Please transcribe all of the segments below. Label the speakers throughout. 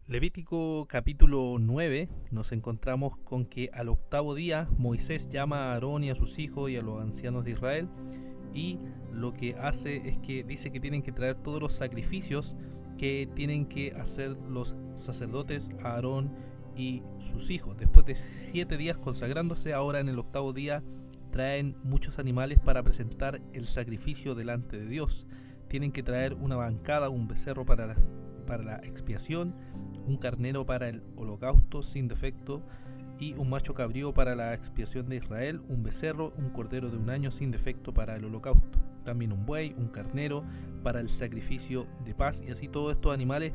Speaker 1: Levítico capítulo 9 nos encontramos con que al octavo día Moisés llama a Aarón y a sus hijos y a los ancianos de Israel, y lo que hace es que dice que tienen que traer todos los sacrificios que tienen que hacer los sacerdotes a Aarón y sus hijos. Después de 7 días consagrándose, ahora en el octavo día traen muchos animales para presentar el sacrificio delante de Dios. Tienen que traer una bancada, un becerro para la expiación, un carnero para el holocausto sin defecto y un macho cabrío para la expiación de Israel, un becerro, un cordero de 1 año sin defecto para el holocausto, también un buey, un carnero para el sacrificio de paz. Y así todos estos animales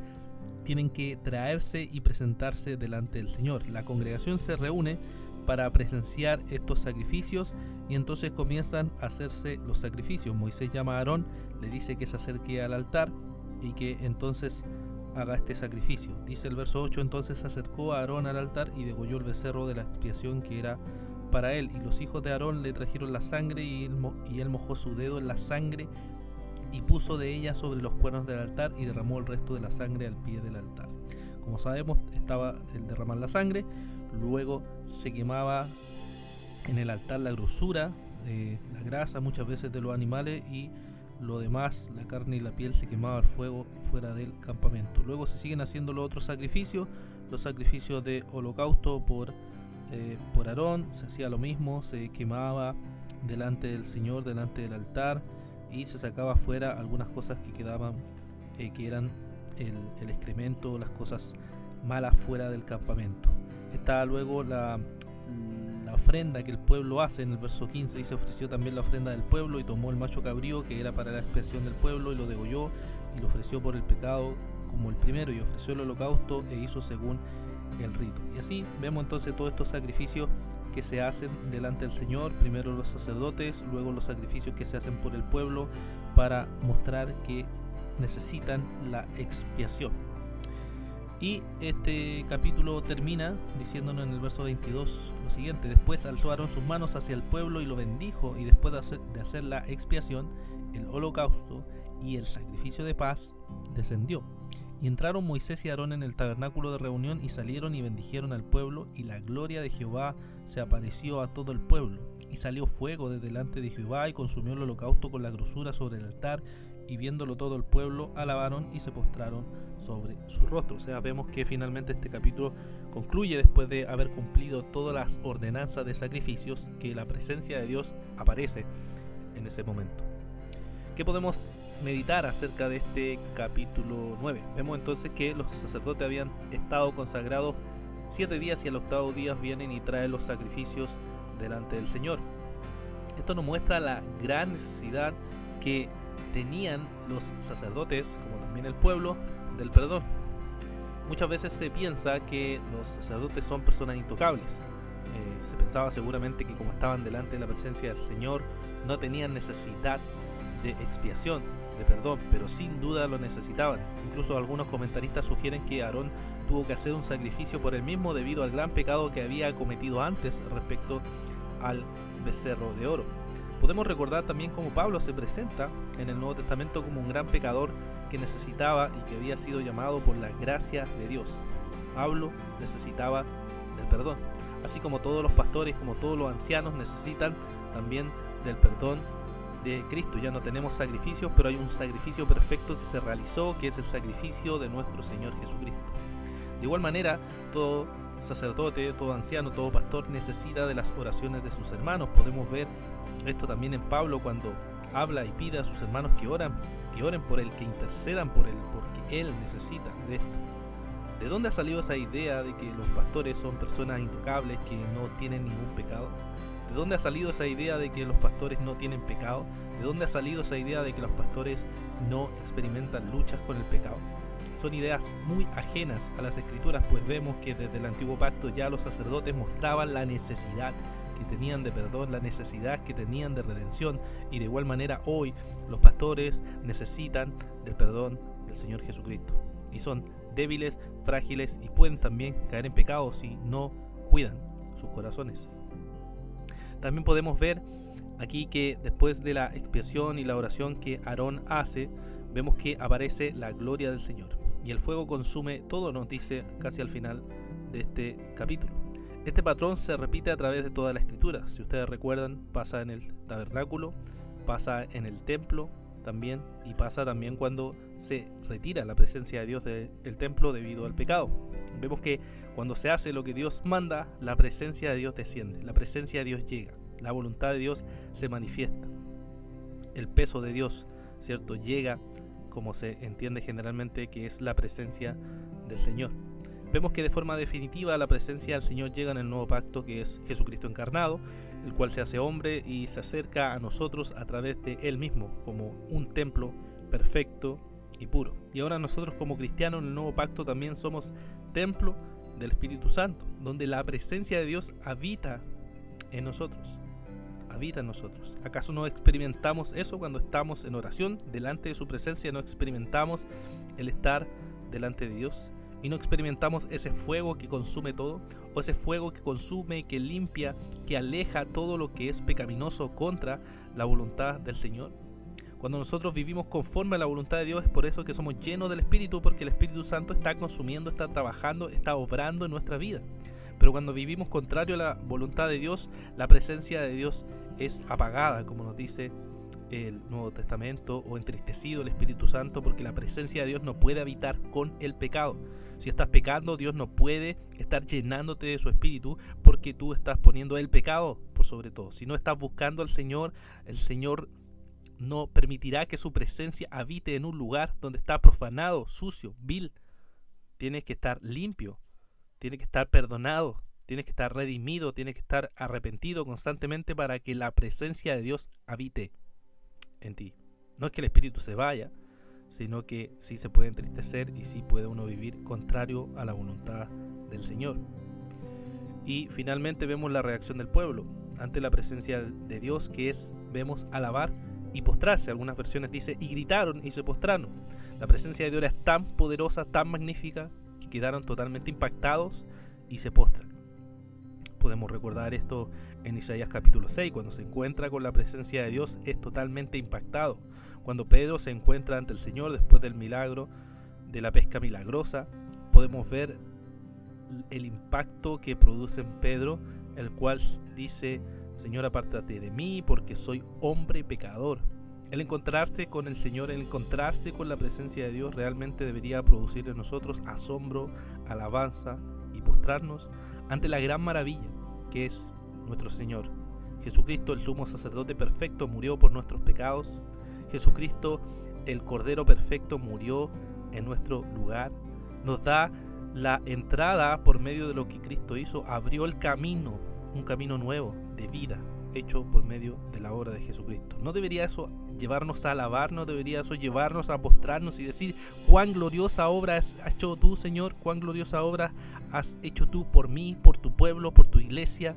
Speaker 1: tienen que traerse y presentarse delante del Señor. La congregación se reúne para presenciar estos sacrificios y entonces comienzan a hacerse los sacrificios. Moisés llama a Aarón, le dice que se acerque al altar y que entonces haga este sacrificio. Dice el verso 8: entonces se acercó a Aarón al altar y degolló el becerro de la expiación que era para él, y los hijos de Aarón le trajeron la sangre y él mojó su dedo en la sangre y puso de ella sobre los cuernos del altar y derramó el resto de la sangre al pie del altar. Como sabemos, estaba el derramar la sangre, luego se quemaba en el altar la grosura, la grasa muchas veces de los animales, y lo demás, la carne y la piel, se quemaba al fuego fuera del campamento. Luego se siguen haciendo los otros sacrificios, los sacrificios de holocausto por Aarón. Se hacía lo mismo, se quemaba delante del Señor, delante del altar, y se sacaba fuera algunas cosas que quedaban, que eran el excremento, las cosas malas fuera del campamento. Está luego la ofrenda que el pueblo hace. En el verso 15 dice: ofreció también la ofrenda del pueblo y tomó el macho cabrío que era para la expiación del pueblo y lo degolló y lo ofreció por el pecado como el primero, y ofreció el holocausto e hizo según el rito. Y así vemos entonces todos estos sacrificios que se hacen delante del Señor, primero los sacerdotes, luego los sacrificios que se hacen por el pueblo para mostrar que necesitan la expiación. Y este capítulo termina diciéndonos en el verso 22 lo siguiente: después alzó Aarón sus manos hacia el pueblo y lo bendijo, y después de hacer la expiación, el holocausto y el sacrificio de paz, descendió. Y entraron Moisés y Aarón en el tabernáculo de reunión y salieron y bendijeron al pueblo, y la gloria de Jehová se apareció a todo el pueblo. Y salió fuego de delante de Jehová y consumió el holocausto con la grosura sobre el altar, y viéndolo todo el pueblo alabaron y se postraron sobre su rostro. O sea, vemos que finalmente este capítulo concluye después de haber cumplido todas las ordenanzas de sacrificios, que la presencia de Dios aparece en ese momento. ¿Qué podemos meditar acerca de este capítulo 9? Vemos entonces que los sacerdotes habían estado consagrados 7 días y al octavo día vienen y traen los sacrificios delante del Señor. Esto nos muestra la gran necesidad que tenían los sacerdotes, como también el pueblo, del perdón. Muchas veces se piensa que los sacerdotes son personas intocables. Se pensaba seguramente que como estaban delante de la presencia del Señor no tenían necesidad de expiación, de perdón, pero sin duda lo necesitaban. Incluso algunos comentaristas sugieren que Aarón tuvo que hacer un sacrificio por él mismo debido al gran pecado que había cometido antes respecto al becerro de oro. Podemos recordar también cómo Pablo se presenta en el Nuevo Testamento como un gran pecador que necesitaba y que había sido llamado por la gracia de Dios. Pablo necesitaba del perdón, así como todos los pastores, como todos los ancianos necesitan también del perdón de Cristo. Ya no tenemos sacrificios, pero hay un sacrificio perfecto que se realizó, que es el sacrificio de nuestro Señor Jesucristo. De igual manera, todo sacerdote, todo anciano, todo pastor necesita de las oraciones de sus hermanos. Podemos ver esto también en Pablo cuando habla y pide a sus hermanos que oren por él, que intercedan por él, porque él necesita de esto. ¿De dónde ha salido esa idea de que los pastores son personas intocables, que no tienen ningún pecado? ¿De dónde ha salido esa idea de que los pastores no tienen pecado? ¿De dónde ha salido esa idea de que los pastores no experimentan luchas con el pecado? Son ideas muy ajenas a las Escrituras, pues vemos que desde el Antiguo Pacto ya los sacerdotes mostraban la necesidad que tenían de perdón, la necesidad que tenían de redención, y de igual manera hoy los pastores necesitan del perdón del Señor Jesucristo. Y son débiles, frágiles y pueden también caer en pecado si no cuidan sus corazones. También podemos ver aquí que después de la expiación y la oración que Aarón hace, vemos que aparece la gloria del Señor. y el fuego consume todo, nos dice casi al final de este capítulo. Este patrón se repite a través de toda la escritura. Si ustedes recuerdan, pasa en el tabernáculo, pasa en el templo también, y pasa también cuando se retira la presencia de Dios del templo debido al pecado. Vemos que cuando se hace lo que Dios manda, la presencia de Dios desciende, la presencia de Dios llega, la voluntad de Dios se manifiesta, el peso de Dios, ¿cierto?, llega, como se entiende generalmente que es la presencia del Señor. Vemos que de forma definitiva la presencia del Señor llega en el nuevo pacto, que es Jesucristo encarnado, el cual se hace hombre y se acerca a nosotros a través de Él mismo, como un templo perfecto y puro. Y ahora nosotros como cristianos en el nuevo pacto también somos templo del Espíritu Santo, donde la presencia de Dios habita en nosotros. Habita en nosotros. ¿Acaso no experimentamos eso cuando estamos en oración? Delante de su presencia no experimentamos el estar delante de Dios. Y no experimentamos ese fuego que consume todo, o ese fuego que consume, que limpia, que aleja todo lo que es pecaminoso contra la voluntad del Señor. Cuando nosotros vivimos conforme a la voluntad de Dios, es por eso que somos llenos del Espíritu, porque el Espíritu Santo está consumiendo, está trabajando, está obrando en nuestra vida. Pero cuando vivimos contrario a la voluntad de Dios, la presencia de Dios es apagada, como nos dice el Nuevo Testamento, o entristecido el Espíritu Santo, porque la presencia de Dios no puede habitar con el pecado. Si estás pecando, Dios no puede estar llenándote de su Espíritu, porque tú estás poniendo el pecado por sobre todo. Si no estás buscando al Señor, el Señor no permitirá que su presencia habite en un lugar donde está profanado, sucio, vil. Tienes que estar limpio, tienes que estar perdonado, tienes que estar redimido, tienes que estar arrepentido constantemente para que la presencia de Dios habite en ti. No es que el Espíritu se vaya, sino que sí se puede entristecer y sí puede uno vivir contrario a la voluntad del Señor. Y finalmente vemos la reacción del pueblo ante la presencia de Dios, que es, vemos, alabar y postrarse. Algunas versiones dice, y gritaron y se postraron. La presencia de Dios es tan poderosa, tan magnífica, que quedaron totalmente impactados y se postran. Podemos recordar esto en Isaías capítulo 6, cuando se encuentra con la presencia de Dios, es totalmente impactado. Cuando Pedro se encuentra ante el Señor después del milagro, de la pesca milagrosa, podemos ver el impacto que produce en Pedro, el cual dice, Señor, apártate de mí porque soy hombre pecador. El encontrarse con el Señor, el encontrarse con la presencia de Dios realmente debería producir en nosotros asombro, alabanza y postrarnos ante la gran maravilla que es nuestro Señor. Jesucristo, el sumo sacerdote perfecto, murió por nuestros pecados. Jesucristo, el Cordero perfecto, murió en nuestro lugar. Nos da la entrada por medio de lo que Cristo hizo, abrió el camino, un camino nuevo de vida, hecho por medio de la obra de Jesucristo. ¿No debería eso llevarnos a alabar? ¿No debería eso llevarnos a postrarnos y decir, cuán gloriosa obra has hecho tú, Señor? Cuán gloriosa obra has hecho tú por mí, por tu pueblo, por tu iglesia,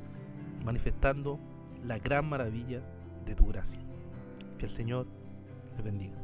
Speaker 1: manifestando la gran maravilla de tu gracia. Que el Señor les bendiga.